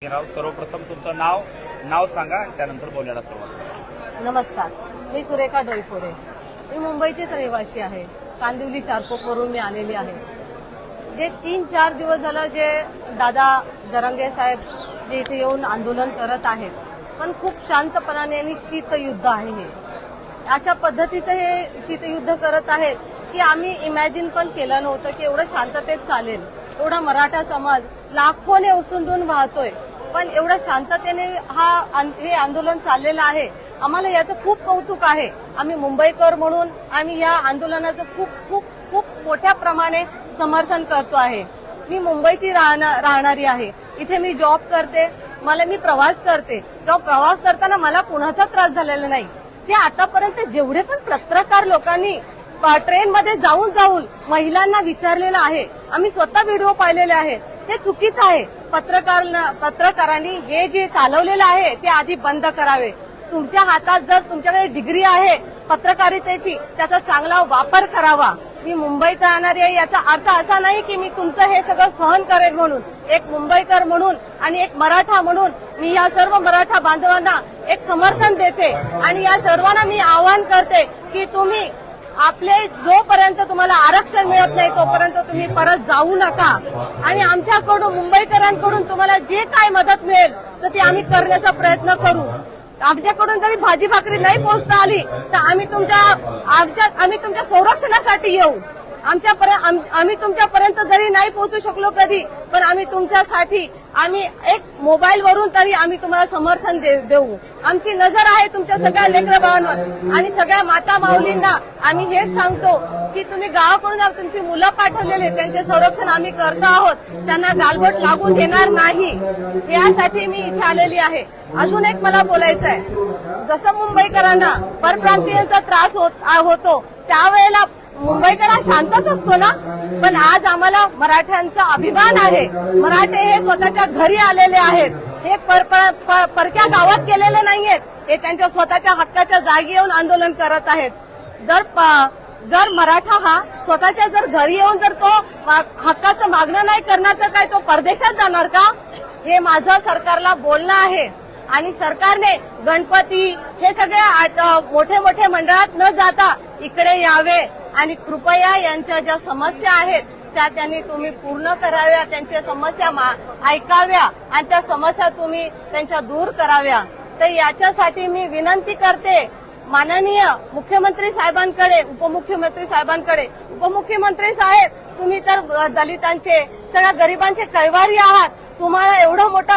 सर्वप्रथम तुमचं नाव सांगा आणि त्यानंतर बोलायला सुरुवात करा. नमस्कार, मी सुरेखा डोईफोडे. मी मुंबईचीच रहिवासी आहे. कांदिवली चारकोपवरून मी आलेली आहे. जे 3-4 दिवस झालं जे दादा जरांगे साहेब जे इथे येऊन आंदोलन करत आहेत, पण खूप शांतपणाने आणि शीतयुद्ध आहे हे. अशा पद्धतीचं हे शीतयुद्ध करत आहेत की आम्ही इमॅजिन पण केलं नव्हतं की एवढं शांततेत चालेल. एवढा मराठा समाज लाखोने ओसंडून वाहतोय, पण एवढ्या शांततेने हे आंदोलन चाललेलं आहे. आम्हाला याचं खूप कौतुक आहे. आम्ही मुंबईकर म्हणून आम्ही या आंदोलनाचं खूप खूप खूप मोठ्या प्रमाणे समर्थन करतो आहे. मी मुंबईची राहणारी आहे. इथे मी जॉब करते, मी प्रवास करते. तेव्हा प्रवास करताना मला कुणाचा त्रास झालेला नाही. जे आतापर्यंत जेवढे पण पत्रकार लोकांनी ट्रेनमध्ये जाऊन महिलांना विचारलेलं आहे, आम्ही स्वतः व्हिडिओ पाहिलेले आहेत, हे चुकीचं आहे. पत्रकारांनी हे जे चालवलेलं आहे ते आधी बंद करावे. तुमच्या हातात जर तुमच्याकडे डिग्री आहे पत्रकारितेची, त्याचा चांगला वापर करावा. मी मुंबईत राहणारी आहे याचा अर्थ असा नाही की मी तुमचं हे सगळं सहन करेल म्हणून. एक मुंबईकर म्हणून आणि एक मराठा म्हणून मी या सर्व मराठा बांधवांना एक समर्थन देते आणि या सर्वांना मी आवाहन करते की तुम्ही आपले जोपर्यंत तुम्हाला आरक्षण मिळत नाही तोपर्यंत तुम्ही परत जाऊ नका. आणि आमच्याकडून मुंबईकरांकडून तुम्हाला जे काय मदत मिळेल तर ती आम्ही करण्याचा प्रयत्न करू. आमच्याकडून जरी भाजी भाकरी नाही पोहोचता आली तर आम्ही तुमच्या संरक्षणासाठी येऊ. आम्ही तुमच्यापर्यंत जरी नाही पोहोचू शकलो कधी, पण आम्ही तुमच्यासाठी एक मोबाईल वरून तरी आम्ही तुम्हाला समर्थन देऊ. आमची नजर आहे तुमच्या सगळ्या लेकरं बाळांवर आणि सगळ्या माता माऊलींना आम्ही हेच सांगतो की तुम्ही गावाकडून तुमची मुलं पाठवलेले त्यांचे संरक्षण आम्ही करतो आहोत. त्यांना गालबोट लागू देणार नाही. यासाठी मी इथे आलेली आहे. अजून एक मला बोलायचं आहे, जसं मुंबईकरांना परप्रांतीयांचा त्रास होतो त्यावेळेला मुंबईकर हा शांतच असतो ना, पण आज आम्हाला मराठ्यांचा अभिमान आहे. मराठे हे स्वतःच्या घरी आलेले आहेत. हे परक्या गावात गेलेले नाहीयेत. हे त्यांच्या स्वतःच्या हक्काच्या जागी येऊन आंदोलन करत आहेत. जर मराठा हा स्वतःच्या जर घरी येऊन जर तो हक्काचं मागणं नाही करणार तर काय तो परदेशात जाणार का? हे माझं सरकारला बोलणं आहे. आणि सरकारने गणपती हे सगळे मोठे मोठे मंडळात न जाता इकडे यावे आणि कृपया यांच्या ज्या समस्या आहेत त्या त्यांनी तुम्ही पूर्ण कराव्या. त्यांच्या समस्या ऐकाव्या आणि त्या समस्या तुम्ही त्यांच्या दूर कराव्या. तर याच्यासाठी मी विनंती करते माननीय मुख्यमंत्री साहेबांकडे, उपमुख्यमंत्री साहेबांकडे. उपमुख्यमंत्री साहेब, तुम्ही तर दलितांचे सगळ्या गरिबांचे कैवारी आहात. तुम्हाला एवढं मोठा